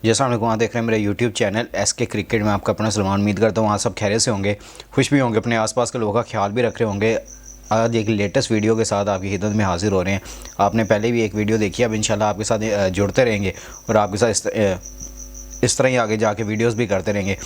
जैसा आप वहाँ देख रहे हैं मेरा यूट्यूब चैनल SK क्रिकेट में, आपका अपना सलमान। उम्मीद करता हूँ वहाँ सब खैरियत से होंगे, खुश भी होंगे, अपने आसपास के लोगों का ख्याल भी रख रहे होंगे। आज एक लेटेस्ट वीडियो के साथ आपकी खिदमत में हाजिर हो रहे हैं। आपने पहले भी एक वीडियो देखी, अब इंशाल्लाह आपके साथ जुड़ते रहेंगे और आपके साथ इस तरह ही आगे जाके वीडियोस भी करते रहेंगे।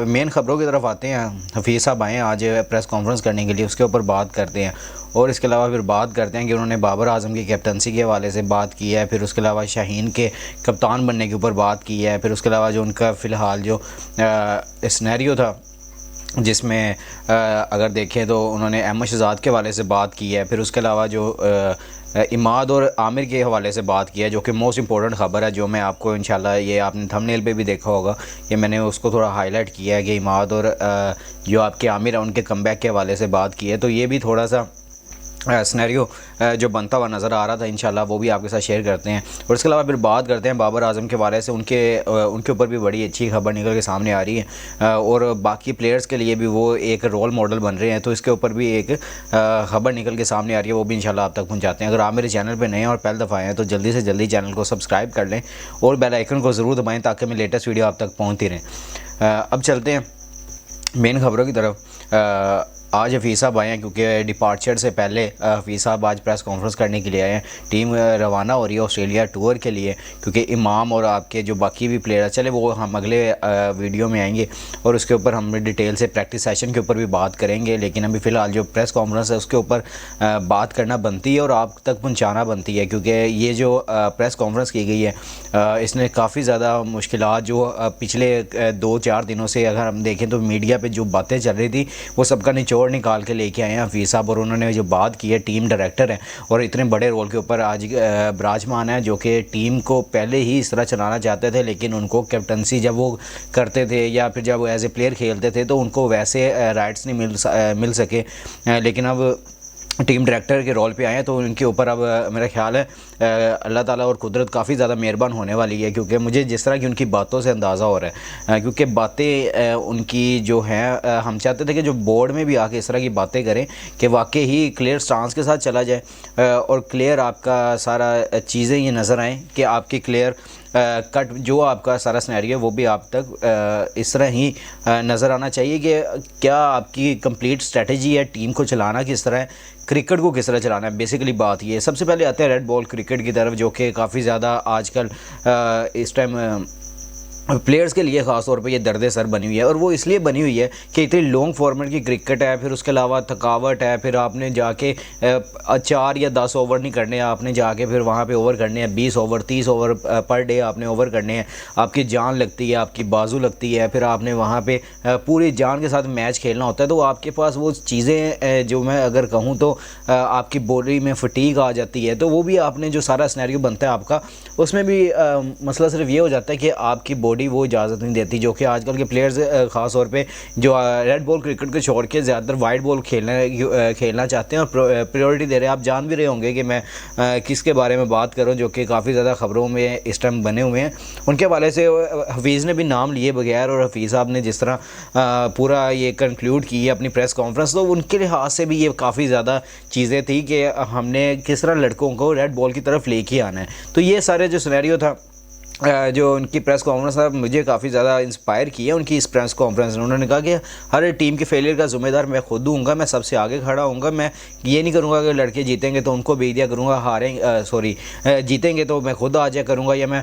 मेन ख़बरों की तरफ आते हैं। हफीज़ साहब आए आज प्रेस कॉन्फ्रेंस करने के लिए, उसके ऊपर बात करते हैं। और इसके अलावा फिर बात करते हैं कि उन्होंने बाबर आजम की कैप्टनसी के हवाले से बात की है। फिर उसके अलावा शाहीन के कप्तान बनने के ऊपर बात की है। फिर उसके अलावा जो उनका फ़िलहाल जो सिनेरियो था, जिसमें अगर देखें तो उन्होंने अहमद शहजाद के हवाले से बात की है। फिर उसके अलावा जो इमाद और आमिर के हवाले से बात किया है, जो कि मोस्ट इंपॉर्टेंट ख़बर है, जो मैं आपको इंशाल्लाह ये आपने थंबनेल पे भी देखा होगा कि मैंने उसको थोड़ा हाईलाइट किया है कि इमाद और जो आपके आमिर हैं उनके कमबैक के हवाले से बात की है। तो ये भी थोड़ा सा सिनेरियो जो बनता हुआ नज़र आ रहा था, इंशाल्लाह वो भी आपके साथ शेयर करते हैं। और इसके अलावा फिर बात करते हैं बाबर आजम के बारे से। उनके ऊपर भी बड़ी अच्छी खबर निकल के सामने आ रही है और बाकी प्लेयर्स के लिए भी वो एक रोल मॉडल बन रहे हैं। तो इसके ऊपर भी एक खबर निकल के सामने आ रही है, वो भी इंशाल्लाह आप तक पहुँचाते हैं। अगर आप मेरे चैनल पर नए हैं और पहली दफ़ा आए हैं तो जल्दी से जल्दी चैनल को सब्सक्राइब कर लें और बेल आइकन को ज़रूर दबाएँ ताकि मैं लेटेस्ट वीडियो आप तक पहुँचती रहें। अब चलते हैं मेन खबरों की तरफ। आज हफीज़ साहब आए हैं क्योंकि डिपार्चर से पहले हफीज़ साहब आज प्रेस कॉन्फ्रेंस करने के लिए आए हैं। टीम रवाना हो रही है ऑस्ट्रेलिया टूर के लिए, क्योंकि इमाम और आपके जो बाकी भी प्लेयर चले वो हम अगले वीडियो में आएंगे और उसके ऊपर हम डिटेल से प्रैक्टिस सेशन के ऊपर भी बात करेंगे। लेकिन अभी फ़िलहाल जो प्रेस कॉन्फ्रेंस है उसके ऊपर बात करना बनती है और आप तक पहुँचाना बनती है, क्योंकि ये जो प्रेस कॉन्फ्रेंस की गई है इसने काफ़ी ज़्यादा मुश्किलात जो पिछले 2-4 दिनों से अगर हम देखें तो मीडिया पर जो बातें चल रही थी वो सबका निचोड़ निकाल के लेके आए हैं हफीज़ साहब। और उन्होंने जो बात की है, टीम डायरेक्टर हैं और इतने बड़े रोल के ऊपर आज विराजमान है, जो कि टीम को पहले ही इस तरह चलाना चाहते थे, लेकिन उनको कैप्टनसी जब वो करते थे या फिर जब एज ए प्लेयर खेलते थे तो उनको वैसे राइट्स नहीं मिल सके। लेकिन अब टीम डायरेक्टर के रोल पे आए हैं तो उनके ऊपर अब मेरा ख्याल है अल्लाह ताला और कुदरत काफ़ी ज़्यादा मेहरबान होने वाली है, क्योंकि मुझे जिस तरह की उनकी बातों से अंदाज़ा हो रहा है, क्योंकि बातें उनकी जो हैं हम चाहते थे कि जो बोर्ड में भी आके इस तरह की बातें करें कि वाकई ही क्लियर स्टांस के साथ चला जाए और क्लियर आपका सारा चीज़ें ये नज़र आएँ कि आपकी क्लियर कट जो आपका सारा सिनेरियो वो भी आप तक इस तरह ही नज़र आना चाहिए कि क्या आपकी कंप्लीट स्ट्रेटजी है, टीम को चलाना किस तरह है, क्रिकेट को किस तरह चलाना है। बेसिकली बात ये सबसे पहले आते हैं रेड बॉल क्रिकेट की तरफ, जो कि काफ़ी ज़्यादा आजकल इस टाइम प्लेयर्स के लिए ख़ास तौर पे ये दर्द सर बनी हुई है। और वो इसलिए बनी हुई है कि इतनी लॉन्ग फॉर्मेट की क्रिकेट है, फिर उसके अलावा थकावट है, फिर आपने जाके 4 या 10 ओवर नहीं करने, आपने जाके फिर वहाँ पे ओवर करने हैं 20 ओवर 30 ओवर पर डे आपने ओवर करने हैं। आपकी जान लगती है, आपकी बाजू लगती है, फिर आपने वहाँ पे पूरी जान के साथ मैच खेलना होता है। तो आपके पास वो चीज़ें जो मैं अगर कहूँ तो आपकी बॉडी में फटीग आ जाती है। तो वो भी आपने जो सारा सिनेरियो बनता है आपका, उसमें भी मसला सिर्फ ये हो जाता है कि आपकी बॉडी वो इजाज़त नहीं देती, जो कि आजकल के प्लेयर्स ख़ास तौर पे जो रेड बॉल क्रिकेट को छोड़ के ज़्यादातर वाइट बॉल खेलना चाहते हैं और प्रायोरिटी दे रहे हैं। आप जान भी रहे होंगे कि मैं किसके बारे में बात करूं, जो कि काफ़ी ज़्यादा ख़बरों में इस टाइम बने हुए हैं। उनके हवाले से हफीज़ ने भी नाम लिए बगैर और हफीज़ साहब ने जिस तरह पूरा ये कंक्लूड की है अपनी प्रेस कॉन्फ्रेंस, तो उनके लिहाज से भी ये काफ़ी ज़्यादा चीज़ें थी कि हमने किस तरह लड़कों को रेड बॉल की तरफ लेके आना है। तो ये सारे जो सिनेरियो था जो उनकी प्रेस कॉन्फ्रेंस है, मुझे काफ़ी ज़्यादा इंस्पायर किया उनकी इस प्रेस कॉन्फ्रेंस ने। उन्होंने कहा कि हर टीम के फेलियर का ज़िम्मेदार मैं खुद हूँगा, मैं सबसे आगे खड़ा हूँगा। मैं ये नहीं करूँगा कि लड़के जीतेंगे तो उनको भेज दिया करूँगा, जीतेंगे तो मैं खुद आ जाया करूँगा, या मैं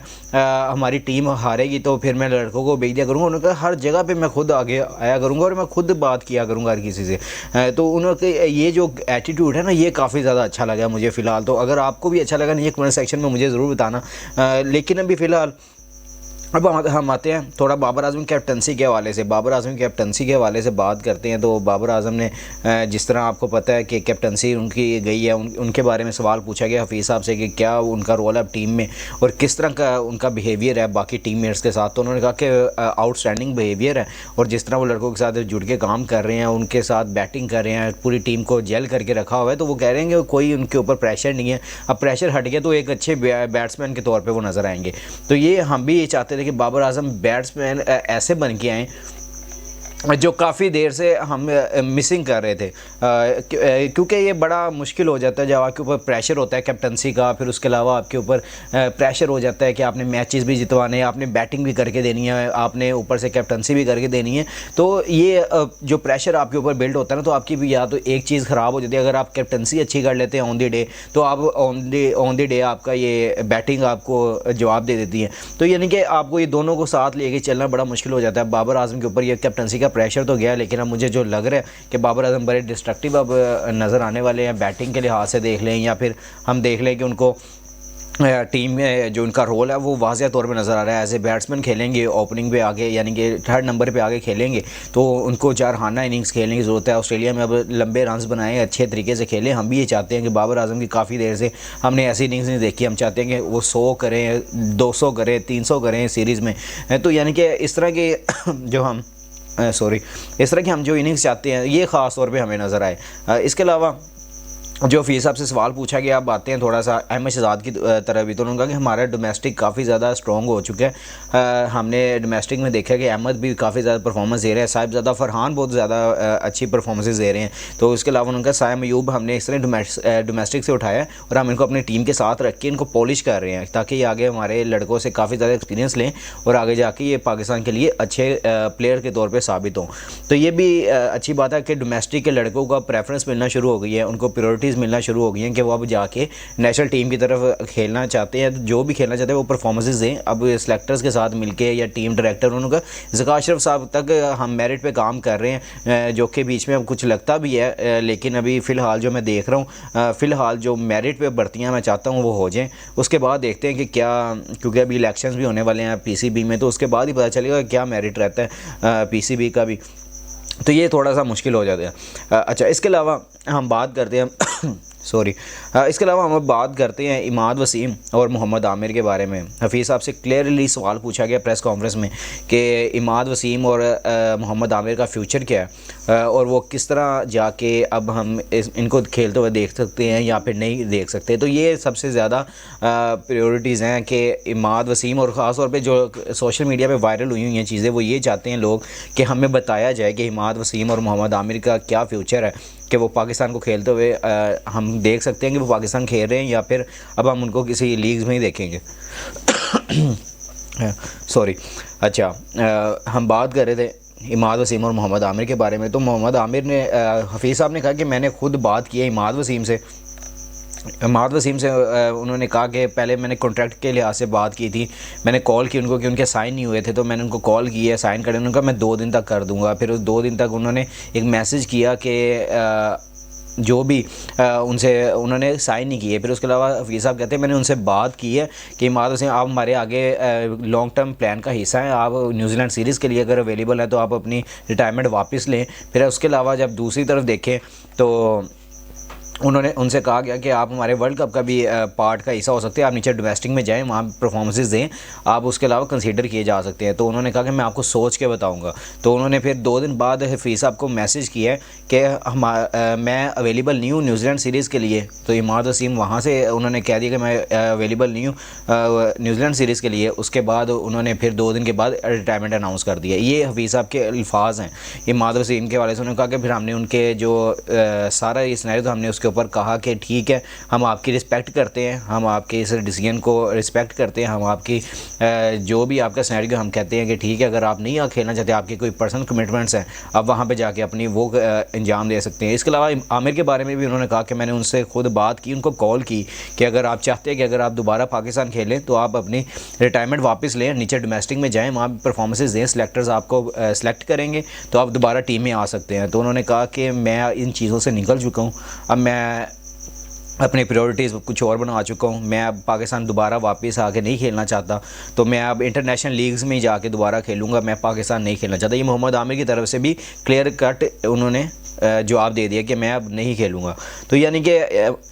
हमारी टीम हारेगी तो फिर मैं लड़कों को भेज दिया करूँगा। उन्होंने कहा हर जगह पर मैं खुद आगे आया करूँगा और मैं खुद बात किया करूँगा हर किसी से। तो उन्होंने ये जो एटीट्यूड है ना, ये काफ़ी ज़्यादा अच्छा लगा मुझे फ़िलहाल। तो अगर आपको भी अच्छा लगा नहीं, ये कमेंट सेक्शन में मुझे ज़रूर बताना। लेकिन अभी फ़िलहाल अब हम आते हैं थोड़ा बाबर आजम कैप्टनसी के हवाले से। बाबर आजम कैप्टनसी के हवाले से बात करते हैं। तो बाबर आजम ने जिस तरह आपको पता है कि कैप्टनसी उनकी गई है, उनके बारे में सवाल पूछा गया हफीज़ साहब से कि क्या उनका रोल है टीम में और किस तरह का उनका बिहेवियर है बाकी टीममेट्स के साथ। तो उन्होंने कहा कि आउटस्टैंडिंग बिहेवियर है और जिस तरह वो लड़कों के साथ जुड़ के काम कर रहे हैं, उनके साथ बैटिंग कर रहे हैं, पूरी टीम को जेल करके रखा हुआ है। तो वो कह रहे हैं कि कोई उनके ऊपर प्रेशर नहीं है। अब प्रेशर हट गया तो एक अच्छे बैट्समैन के तौर पर वो नज़र आएंगे। तो ये हम भी ये चाहते थे कि बाबर आजम बैट्समैन ऐसे बन के आएँ जो काफ़ी देर से हम मिसिंग कर रहे थे, क्योंकि ये बड़ा मुश्किल हो जाता है जब आपके ऊपर प्रेशर होता है कैप्टनसी का, फिर उसके अलावा आपके ऊपर प्रेशर हो जाता है कि आपने मैचेस भी जितवाने हैं, आपने बैटिंग भी करके देनी है, आपने ऊपर से कैप्टनसी भी करके देनी है। तो ये जो प्रेशर आपके ऊपर बिल्ड होता है ना, तो आपकी भी या तो एक चीज़ ख़राब हो जाती है। अगर आप कैप्टनसी अच्छी कर लेते हैं ऑन दी डे, तो आप ऑन दी डे आपका ये बैटिंग आपको जवाब दे देती है। तो यानी कि आपको ये दोनों को साथ लेके चलना बड़ा मुश्किल हो जाता है। बाबर आजम के ऊपर ये कैप्टनसी का प्रेशर तो गया, लेकिन अब मुझे जो लग रहा है कि बाबर आजम बड़े डिस्ट्रक्टिव अब नज़र आने वाले हैं। बैटिंग के लिहाज से देख लें या फिर हम देख लें कि उनको टीम में जो उनका रोल है वो वाज़ह तौर पे नज़र आ रहा है। एज ए बैट्समैन खेलेंगे ओपनिंग पे आगे, यानी कि थर्ड नंबर पे आगे खेलेंगे, तो उनको चारखाना इनिंग्स खेलने की ज़रूरत है। ऑस्ट्रेलिया में अब लंबे रन्स बनाए, अच्छे तरीके से खेलें। हम भी ये चाहते हैं कि बाबर आजम की काफ़ी देर से हमने ऐसी इनिंग्स नहीं देखी। हम चाहते हैं कि वो 100 करें, 200 करें, 300 करें सीरीज़ में। तो यानी कि इस तरह के जो हम इस तरह की हम जो इनिंग्स चाहते हैं, ये ख़ास तौर पे हमें नज़र आए। इसके अलावा जो फीस साहब से सवाल पूछा गया, आप आते हैं थोड़ा सा अहमद शहजाद की तरफ भी। तो उन्होंने कहा कि हमारा डोमेस्टिक काफ़ी ज़्यादा स्ट्रॉन्ग हो चुका है। हमने डोमेस्टिक में देखा कि अहमद भी काफ़ी ज़्यादा परफॉर्मेंस दे रहे हैं, साहिबजादा फरहान बहुत ज़्यादा अच्छी परफॉर्मेंसेस दे रहे हैं। तो उसके अलावा उनका सायम अयूब हमने इस तरह डोमेस्टिक से उठाया और हम इनको अपनी टीम के साथ रख के इनको पॉलिश कर रहे हैं, ताकि ये आगे हमारे लड़कों से काफ़ी ज़्यादा एक्सपीरियंस लें और आगे जाके ये पाकिस्तान के लिए अच्छे प्लेयर के तौर पर साबित हों। तो ये भी अच्छी बात है कि डोमेस्टिक के लड़कों का प्रेफरेंस मिलना शुरू हो गई है, उनको प्रायोरिटीज़ मिलना शुरू हो गई हैं कि वो अब जाके नेशनल टीम की तरफ खेलना चाहते हैं। जो भी खेलना चाहते हैं वो परफॉर्मेंसेस दें। अब सेलेक्टर्स के साथ मिलके या टीम डायरेक्टर उनका ज़का अशरफ साहब तक हम मेरिट पे काम कर रहे हैं, जो कि बीच में अब कुछ लगता भी है, लेकिन अभी फ़िलहाल जो मैं देख रहा हूँ, फ़िलहाल जो मेरिट पे भर्तियाँ मैं चाहता हूँ वो हो जाएँ। उसके बाद देखते हैं कि क्या, क्योंकि अभी इलेक्शंस भी होने वाले हैं पीसीबी में, तो उसके बाद ही पता चलेगा क्या मेरिट रहता है पीसीबी का भी। तो ये थोड़ा सा मुश्किल हो जाता है। अच्छा, इसके अलावा हम बात करते हैं इसके अलावा हम बात करते हैं इमाद वसीम और मोहम्मद आमिर के बारे में। हफीज़ साहब से क्लियरली सवाल पूछा गया प्रेस कॉन्फ्रेंस में कि इमाद वसीम और मोहम्मद आमिर का फ्यूचर क्या है और वो किस तरह जाके अब हम इनको खेलते हुए देख सकते हैं या फिर नहीं देख सकते। तो ये सबसे ज़्यादा प्रायोरिटीज़ हैं कि इमाद वसीम, और ख़ास तौर पे जो सोशल मीडिया पे वायरल हुई हैं चीज़ें, वो ये चाहते हैं लोग कि हमें बताया जाए कि इमाद वसीम और मोहम्मद आमिर का क्या फ्यूचर है, कि वो पाकिस्तान को खेलते हुए हम देख सकते हैं कि वो पाकिस्तान खेल रहे हैं या फिर अब हम उनको किसी लीग्स में ही देखेंगे। अच्छा, हम बात कर रहे थे इमाद वसीम और मोहम्मद आमिर के बारे में। तो मोहम्मद आमिर ने, हफीज़ साहब ने कहा कि मैंने खुद बात की है इमाद वसीम से। उन्होंने कहा कि पहले मैंने कॉन्ट्रैक्ट के लिहाज से बात की थी, मैंने कॉल की उनको कि उनके साइन नहीं हुए थे, तो मैंने उनको कॉल की है साइन करें। उन्होंने कहा मैं 2 दिन तक कर दूंगा। फिर उस 2 दिन तक उन्होंने एक मैसेज किया कि जो भी उनसे उन्होंने साइन नहीं किए। फिर उसके अलावा हफीज़ साहब कहते हैं मैंने उनसे बात की है कि इमाद वसीम आप हमारे आगे लॉन्ग टर्म प्लान का हिस्सा हैं, आप न्यूजीलैंड सीरीज़ के लिए अगर अवेलेबल है तो आप अपनी रिटायरमेंट वापस लें। फिर उसके अलावा जब दूसरी तरफ देखें तो उन्होंने उनसे कहा गया कि आप हमारे वर्ल्ड कप का भी पार्ट का हिस्सा हो सकते हैं, आप नीचे डोमेस्टिक में जाएं, वहाँ परफॉर्मेंसेस दें, आप उसके अलावा कंसीडर किए जा सकते हैं। तो उन्होंने कहा कि मैं आपको सोच के बताऊंगा। तो उन्होंने फिर 2 दिन बाद हफीज़ साहब को मैसेज किया है कि मैं अवेलेबल नहीं हूँ न्यूजीलैंड सीरीज़ के लिए। तो इमाद वसीम वहाँ से उन्होंने कह दिया कि मैं अवेलेबल नहीं हूँ न्यूजीलैंड सीरीज़ के लिए। उसके बाद उन्होंने फिर 2 दिन के बाद रिटायरमेंट अनाउंस कर दिया। ये हफीज़ साहब के अल्फाज हैं इमाद वसीम के वाले से। उन्होंने कहा कि फिर हमने उनके जो सारा ये सिनेरियो था हमने उसके ऊपर कहा कि ठीक है, हम आपकी रिस्पेक्ट करते हैं, हम आपके इस डिसीजन को रिस्पेक्ट करते हैं, हम आपकी जो भी आपका सिनेरियो हम कहते हैं कि ठीक है, अगर आप नहीं खेलना चाहते, आपके कोई पर्सनल कमिटमेंट्स हैं, आप वहाँ पे जाके अपनी वो अंजाम दे सकते हैं। इसके अलावा आमिर के बारे में भी उन्होंने कहा कि मैंने उनसे खुद बात की, उनको कॉल की कि अगर आप चाहते हैं कि अगर आप दोबारा पाकिस्तान खेलें तो आप अपनी रिटायरमेंट वापस लें, नीचे डोमेस्टिक में जाएँ, वहाँ परफॉर्मेंसेस दें, सिलेक्टर्स आपको सेलेक्ट करेंगे तो आप दोबारा टीम में आ सकते हैं। तो उन्होंने कहा कि मैं इन चीज़ों से निकल चुका हूँ, अब मैं अपनी प्रायोरिटीज़ कुछ और बना चुका हूँ, मैं अब पाकिस्तान दोबारा वापस आके नहीं खेलना चाहता, तो मैं अब इंटरनेशनल लीग्स में ही जाके दोबारा खेलूँगा, मैं पाकिस्तान नहीं खेलना चाहता। ये मोहम्मद आमिर की तरफ से भी क्लियर कट उन्होंने जवाब दे दिया कि मैं अब नहीं खेलूँगा। तो यानी कि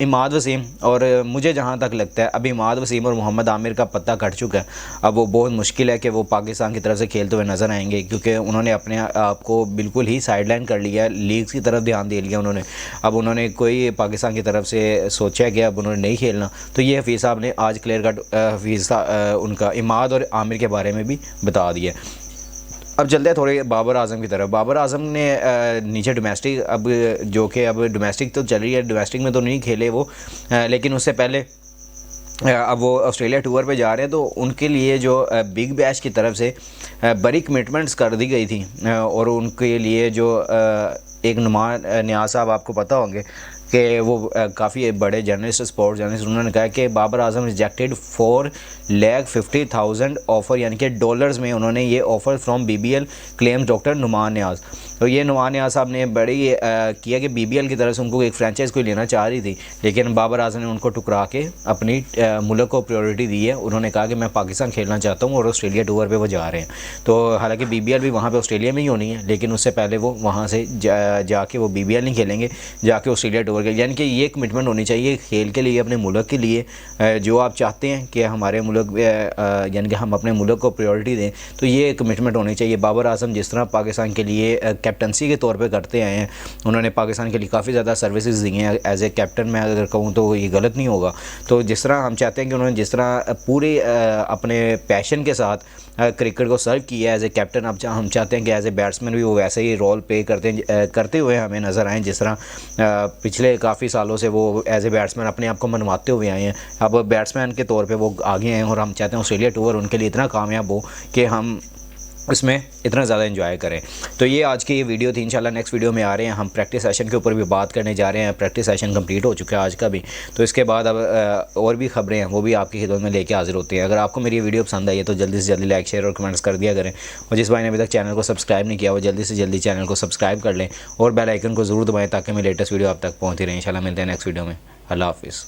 इमाद वसीम, और मुझे जहाँ तक लगता है अभी इमाद वसीम और मोहम्मद आमिर का पत्ता कट चुका है। अब वो बहुत मुश्किल है कि वो पाकिस्तान की तरफ से खेलते हुए नज़र आएंगे, क्योंकि उन्होंने अपने आप को बिल्कुल ही साइडलाइन कर लिया है, लीग्स की तरफ ध्यान दे लिया उन्होंने। अब उन्होंने कोई पाकिस्तान की तरफ से सोचा है कि अब उन्होंने नहीं खेलना। तो ये हफीज़ साहब ने आज क्लियर कट हफीज़ उनका इमाद और आमिर के बारे में भी बता दिया। अब चलते हैं थोड़े बाबर आजम की तरफ। बाबर आजम ने नीचे डोमेस्टिक, अब जो कि अब डोमेस्टिक तो चल रही है, डोमेस्टिक में तो नहीं खेले वो, लेकिन उससे पहले अब वो ऑस्ट्रेलिया टूर पे जा रहे हैं, तो उनके लिए जो बिग बैश की तरफ से बड़ी कमिटमेंट्स कर दी गई थी, और उनके लिए जो एक नुमान नियाज़ साहब, आपको पता होंगे कि वो काफ़ी बड़े जर्नलिस्ट, स्पोर्ट्स जर्नलिस्ट, उन्होंने कहा कि बाबर आजम रिजेक्टेड 4,50,000 ऑफ़र, यानी कि डॉलर्स में उन्होंने ये offer from BBL claims doctor Numan Niazi. तो ये नुमान नियाज़ साहब ने बड़ी किया कि BBL की तरफ से उनको एक फ्रेंचाइज कोई लेना चाह रही थी, लेकिन बाबर आजम ने उनको टुकरा के अपनी मुल्क को प्रायोरिटी दी है। उन्होंने कहा कि मैं पाकिस्तान खेलना चाहता हूँ, और ऑस्ट्रेलिया टूर पे वो जा रहे हैं। तो हालांकि BBL भी वहाँ पे ऑस्ट्रेलिया में ही होनी है, लेकिन उससे पहले वो वहाँ से जाके वो BBL नहीं खेलेंगे, जाके ऑस्ट्रेलिया टूर के, यानी कि ये कमिटमेंट होनी चाहिए खेल के लिए, अपने मुल्क के लिए। जो आप चाहते हैं कि हमारे मुल्क, यानी कि हम अपने मुल्क को प्रायोरिटी दें, तो ये कमिटमेंट होनी चाहिए। बाबर आजम जिस तरह पाकिस्तान के लिए कैप्टनसी के तौर पे करते आए हैं, उन्होंने पाकिस्तान के लिए काफ़ी ज़्यादा सर्विसेज दी हैं। एज ए कैप्टन मैं अगर कहूँ तो ये गलत नहीं होगा। तो जिस तरह हम चाहते हैं कि उन्होंने जिस तरह पूरे अपने पैशन के साथ क्रिकेट को सर्व किया एज ए कैप्टन, अब हम चाहते हैं कि एज ए बैट्समैन भी वो वैसे ही रोल प्ले करते हुए हमें नज़र आएँ, जिस तरह पिछले काफ़ी सालों से वो एज ए बैट्समैन अपने आप को मनवाते हुए आए हैं। अब बैट्समैन के तौर पे वो आगे हैं, और हम चाहते हैं ऑस्ट्रेलिया टूर उनके लिए इतना कामयाब हो कि हम इसमें इतना ज़्यादा एंजॉय करें। तो ये आज की ये वीडियो थी। इंशाल्लाह नेक्स्ट वीडियो में आ रहे हैं हम प्रैक्टिस सेशन के ऊपर भी बात करने जा रहे हैं। प्रैक्टिस सेशन कंप्लीट हो चुका है आज का भी, तो इसके बाद अब और भी खबरें हैं वो भी आपकी खिदमत में लेके हाजिर होती हैं। अगर आपको मेरी वीडियो पसंद आई है तो जल्दी से जल्दी लाइक, शेयर और कमेंट्स कर दिया करें, और जिस भाई ने अभी तक चैनल को सब्सक्राइब नहीं किया वो जल्दी से जल्दी चैनल को सब्सक्राइब कर लें, और बेल आइकन को ज़रूर दबाएँ ताकि मेरी लेटेस्ट वीडियो आप तक पहुँचती रहे। इंशाल्लाह मिलते हैं नेक्स्ट वीडियो में। अल्लाह हाफ़िज़।